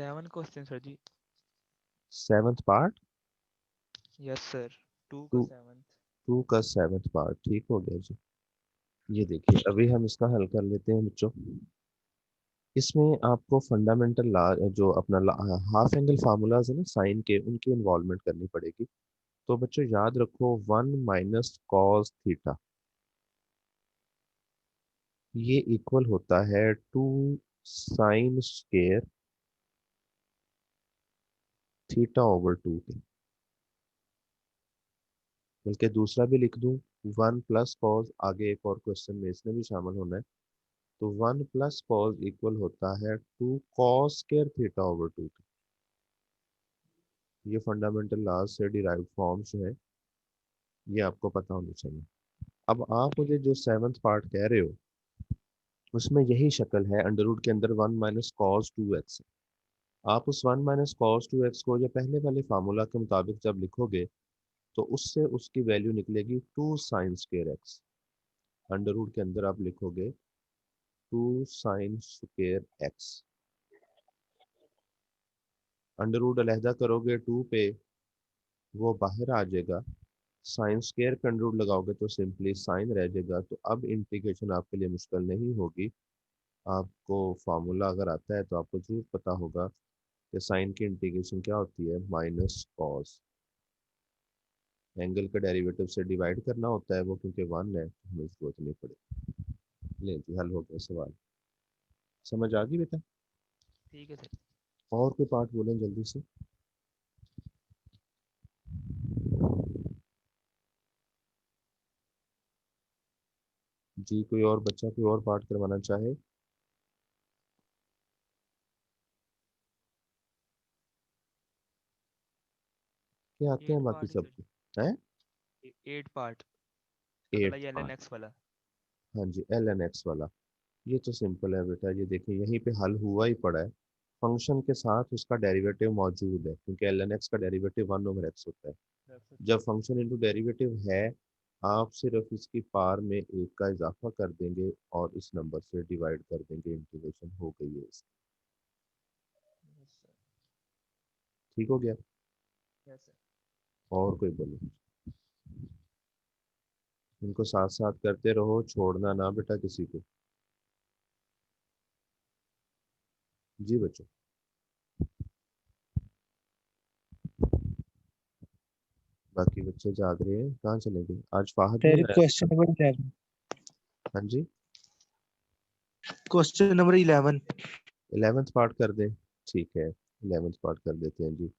7 question sir जी। 7th part. Yes sir, 2 का to 7th। 2 का 7th part ठीक हो गया जी। ये देखिए अभी हम इसका हल कर लेते हैं बच्चों। इसमें आपको फंडामेंटल ला जो अपना हाफ एंगल फार्मूलाज है ना साइन के, उनकी इन्वॉल्वमेंट करनी पड़ेगी। तो बच्चों याद रखो 1 - cos थीटा, ये इक्वल होता है 2 sin स्क्वायर थीटा/2 के। बल्कि दूसरा भी लिख दूं, 1 + cos, आगे एक और क्वेश्चन में इसमें भी शामिल होना है। तो 1 + cos इक्वल होता है 2 cos स्क्वायर थीटा/2 के। ये फंडामेंटल लॉज से डिराइव्ड फॉर्म्स जो है, ये आपको पता होनी चाहिए। अब आप मुझे जो 7th पार्ट कह रहे हो, उसमें यही शक्ल है, अंडर रूट के अंदर 1 - cos 2x। आप उस 1 - cos 2x को, या पहले वाले फार्मूला के मुताबिक जब लिखोगे, तो उससे उसकी वैल्यू निकलेगी 2 sin square x। Under root के अंदर आप लिखोगे 2 sin square x। Under root अलहदा करोगे 2 पे, वो बाहर आ जाएगा। साइन स्क्वायर का अंडर रूट लगाओगे तो सिंपली साइन रह जाएगा। तो अब इंटीग्रेशन आपके लिए मुश्किल नहीं होगी। आपको फार्मूला अगर आता है तो आपको जरूर पता होगा कि साइन की इंटीग्रेशन क्या होती है, -cos। एंगल का डेरिवेटिव से डिवाइड करना होता है वो, क्योंकि 1 है तो हमें जरूरत नहीं पड़ेगी। ले जी, हल हो गया सवाल। समझ आ गई बेटा? ठीक है सर। और कोई पार्ट बोलें जल्दी से। जी, कोई और बच्चा कोई और पार्ट करवाना चाहे? क्या आते 8 हैं बाकी पार्ट है सर सबको? हैं? जी, 8 पार्ट। अगला 8th ये पार्ट। LNX वाला। हाँ जी, ln x वाला। ये तो सिंपल है बेटा, ये देखिए यहीं पे हल हुआ ही पड़ा है। फंक्शन के साथ उसका डेरिवेटिव मौजूद है, क्योंकि ln x का डेरिवेटिव 1/x होता है। जब फंक्शन इंटू डेरिवेटिव है, आप सिर्फ इसकी पार में एक का इजाफा कर देंगे और इस नंबर से डिवाइड कर देंगे, इंटीग्रेशन हो गई है इसकी। Yes sir. ठीक हो गया? Yes sir. और कोई बोले? इनको साथ साथ करते रहो, छोड़ना ना बेटा किसी को। जी बच्चों। बाकी बच्चे जाग रहे हैं, कहाँ चले गए? आज फाहद नहीं सर आया क्वेश्चन बेटा? नंबर 11। हाँ जी। Question number 11। 11th पार्ट कर दें? ठीक है, 11th पार्ट कर देते हैं जी।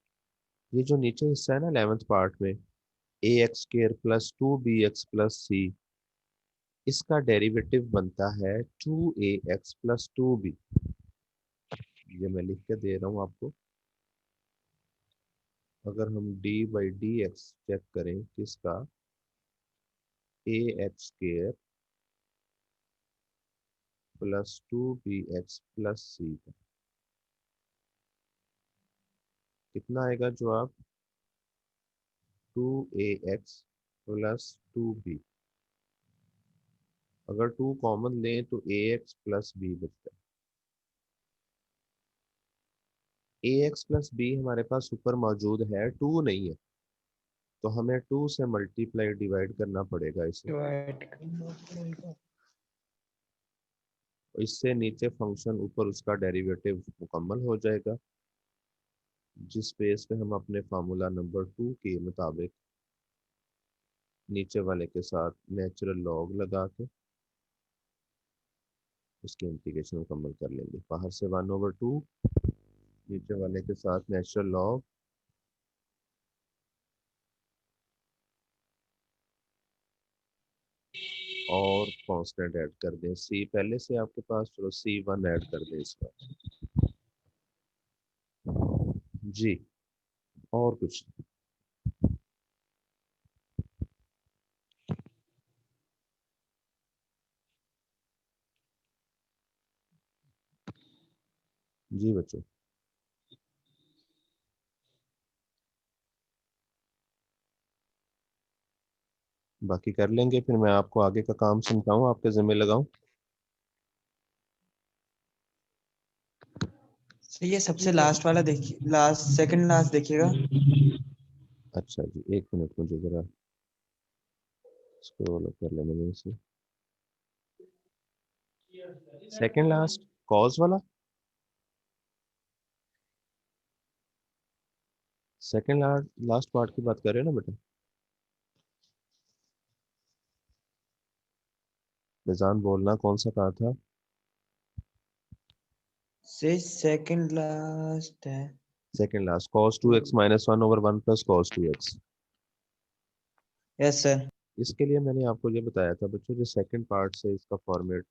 ये जो नीचे हिस्सा है ना 11th पार्ट में, ax² + 2bx + c, इसका डेरिवेटिव बनता है 2ax + 2b। ये मैं लिख के दे रहा हूँ आपको। अगर हम d/dx चेक करें किसका, ax² + 2bx + c का, कितना आएगा जवाब? 2ax + 2b। अगर 2 कॉमन लें तो ax + b बचता है। ax + b हमारे पास ऊपर मौजूद है, 2 नहीं है, तो हमें 2 से मल्टीप्लाई डिवाइड करना पड़ेगा इसे। डिवाइड करना पड़ेगा। इससे नीचे फंक्शन, ऊपर उसका डेरिवेटिव मुकम्मल हो जाएगा, जिस बेस पे हम अपने फार्मूला नंबर 2 के मुताबिक नीचे वाले के साथ नेचुरल लॉग लगा के उसकी इंटीग्रेशन मुकम्मल कर लेंगे। बाहर से 1/2, नीचे वाले के साथ नेचुरल लॉग, और कांस्टेंट ऐड कर दें, सी पहले से आपके पास, चलो C1 ऐड कर दें इस बार। जी, और कुछ? जी बच्चों। बाकी कर लेंगे, फिर मैं आपको आगे का काम समझाऊं, आपके जिम्मे लगाऊं। तो ये सबसे लास्ट वाला देखिए, लास्ट सेकंड लास्ट देखिएगा। अच्छा जी, एक मिनट मुझे जरा स्क्रॉल कर लेने में से। सेकंड लास्ट कॉज वाला, सेकंड लास्ट पार्ट की बात कर रहे हो ना बेटा? निजान बोलना, कौन सा कहा था? से सेकंड लास्ट है। Second last, cos 2x minus 1 over 1 plus cos 2x। Yes sir. इसके लिए मैंने आपको ये बताया था बच्चों, जो सेकंड पार्ट से इसका फॉर्मेट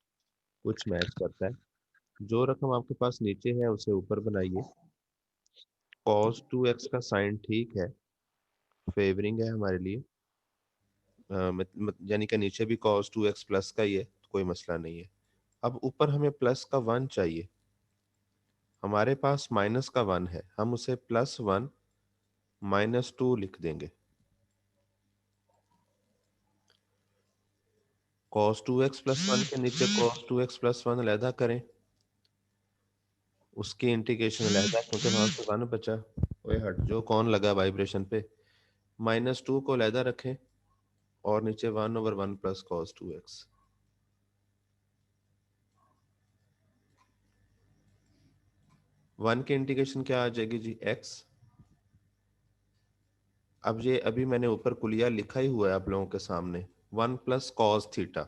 कुछ मैच करता है। जो रकम आपके पास नीचे है उसे ऊपर बनाइए। cos 2x का साइन ठीक है, फेवरिंग है हमारे लिए। यानी कि नीचे भी cos 2x प्लस का ही है, तो कोई मसला नहीं है। अब ऊपर हमें प्लस का 1 चाहिए। हमारे पास माइनस का 1 है, हम उसे +1 -2 लिख देंगे। cos 2x प्लस 1 के नीचे cos 2x प्लस 1 अलहदा करें, उसकी इंटीग्रेशन अलहदा, क्योंकि वहां से 1 बचा। ओए हट जो, कौन लगा वाइब्रेशन पे? -2 को अलहदा रखें और नीचे 1 ओवर 1 प्लस cos 2x। 1 की इंटीग्रेशन क्या आ जाएगी जी? x। अब ये अभी मैंने ऊपर कुलिया लिखा ही हुआ है आप लोगों के सामने, 1 प्लस cos थीटा।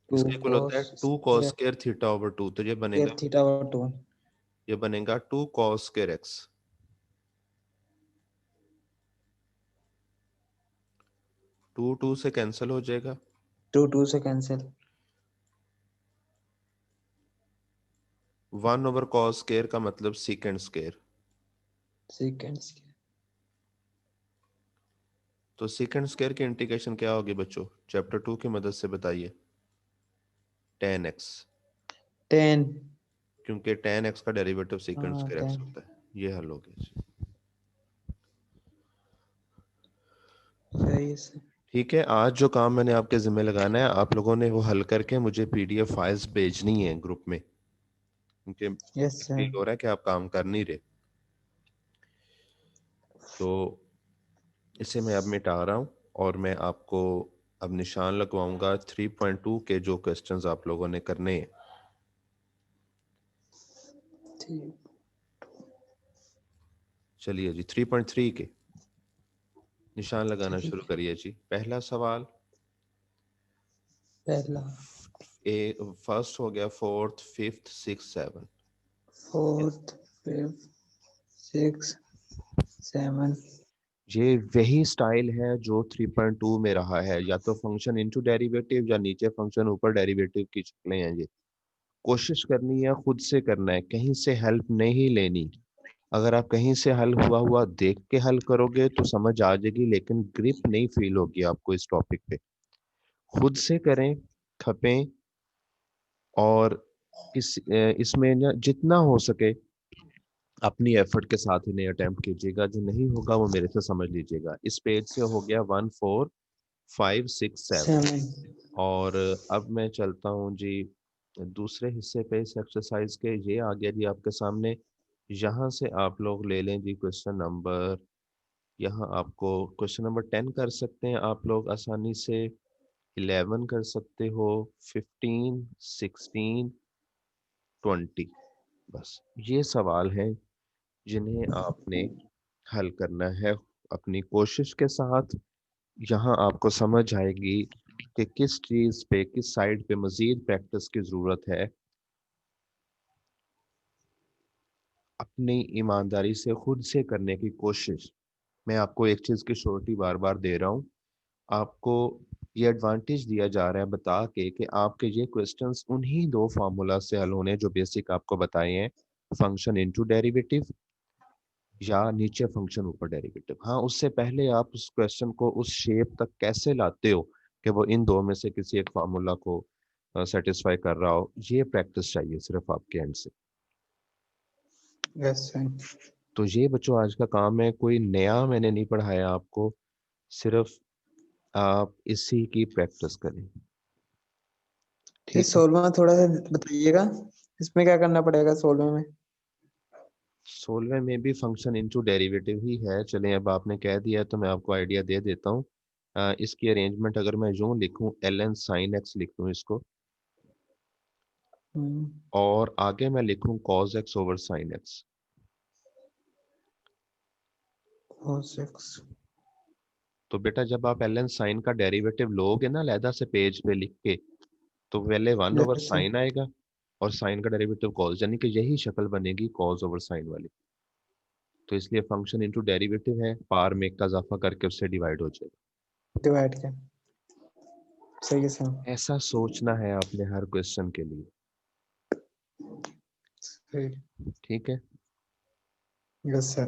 टू इसका इक्वल होता है 2 cos स्क्वायर थीटा ओवर 2, तो ये बनेगा, थीटा और 2। ये बनेगा 2 cos स्क्वायर x। 2 2 से कैंसिल हो जाएगा। 2 से कैंसिल। 1 ओवर cos स्क्वायर का मतलब सीकेंड स्क्वायर। सेकेंड्स। तो सीकेंड स्क्वायर की इंटीग्रेशन क्या होगी बच्चों? चैप्टर 2 की मदद से बताइए। tan x, 10। क्योंकि tan x का डेरिवेटिव सीकेंड हाँ स्क्वायर x 10। होता है। ये हल हो गया जी। सही है सर। ठीक ठीक है, आज जो काम मैंने आपके जिम्मे लगाना है, आप लोगों ने वो हल करके मुझे पीडीएफ फाइल्स भेजनी है ग्रुप में, क्योंकि यस फील सर। हो रहा है कि आप काम कर नहीं रहे। तो इसे मैं अब मिटा रहा हूँ और मैं आपको अब निशान लगवाऊंगा 3.2 के जो क्वेश्चंस आप लोगों ने करने हैं। ठीक। चलिए जी, 3.3 के निशान लगाना ठीक शुरू है। करिए जी। पहला सवाल, पहला फर्स्ट हो गया 4th 5th 6th 7। 4th 5th 6th 7। ये वही स्टाइल है जो 3.2 में रहा है, या तो फंक्शन इनटू डेरिवेटिव या नीचे फंक्शन ऊपर डेरिवेटिव की शक्लें हैं ये। कोशिश करनी है, खुद से करना है, कहीं से हेल्प नहीं लेनी। अगर आप कहीं से हल हुआ हुआ देख के हल करोगे तो समझ आ जाएगी, लेकिन ग्रिप नहीं फील होगी आपको इस टॉपिक पे। खुद से करें, खपें, और इसमें ना जितना हो सके अपनी एफर्ट के साथ इन्हें अटेम्प्ट कीजिएगा। जो नहीं होगा वो मेरे से समझ लीजिएगा। इस पेज से हो गया 1 4 5 6 7। 7। और अब मैं चलता हूँ जी दूसरे हिस्से पे इस एक्सरसाइज के। ये आ गया जी आपके सामने। यहाँ से आप लोग ले लें जी क्वेश्चन नंबर, यहाँ आपको क्वेश्चन नंबर 10 कर सकते हैं आप लोग आसानी से, 11 कर सकते हो, 15 16 20। बस ये सवाल हैं जिन्हें आपने हल करना है अपनी कोशिश के साथ। यहाँ आपको समझ आएगी कि किस चीज पे, किस साइड पे मजीद प्रैक्टिस की जरूरत है। अपनी ईमानदारी से खुद से करने की कोशिश। मैं आपको एक चीज की श्योरिटी बार बार दे रहा हूँ, आपको ये एडवांटेज दिया जा रहा है बता के कि आपके ये क्वेश्चंस उन्हीं दो फार्मूला से हल होने जो बेसिक आपको बताए हैं, फंक्शन इनटू डेरिवेटिव या नीचे फंक्शन ऊपर डेरिवेटिव। हाँ, उससे पहले आप उस क्वेश्चन को उस शेप तक कैसे लाते हो कि वो इन दो में से किसी एक फार्मूला को सेटिस्फाई कर रहा हो, ये प्रैक्टिस चाहिए सिर्फ आपके एंड से। Yes sir. तो ये बच्चों आज का काम है, कोई नया मैंने नहीं पढ़ाया आपको, सिर्फ आप इसी की प्रैक्टिस करें। ये ठीक है, 16वां थोड़ा सा बताइएगा, इसमें क्या करना पड़ेगा 16वें में? 16वें में भी फंक्शन इनटू डेरिवेटिव ही है। चलें, अब आपने कह दिया है तो मैं आपको आइडिया दे देता हूँ। इसकी अरेंजमेंट अगर मैं यूं लिखूं, ln sin x लिख दूं इसको, और आगे मैं लिखूं cos x over sin x। cos x। तो बेटा जब आप ln sin का डेरिवेटिव लोगे ना अलहदा से पेज पे लिख के, तो पहले 1 ओवर यस सर। साइन आएगा और साइन का डेरिवेटिव कॉस, यानी कि यही शक्ल बनेगी कॉस ओवर साइन वाली। तो इसलिए फंक्शन इनटू डेरिवेटिव है, पार में एक का इजाफा करके उससे डिवाइड हो जाएगा। डिवाइड कर। सही है सर। ऐसा सोचना है आपने हर क्वेश्चन के लिए, सही। ठीक है? Yes sir.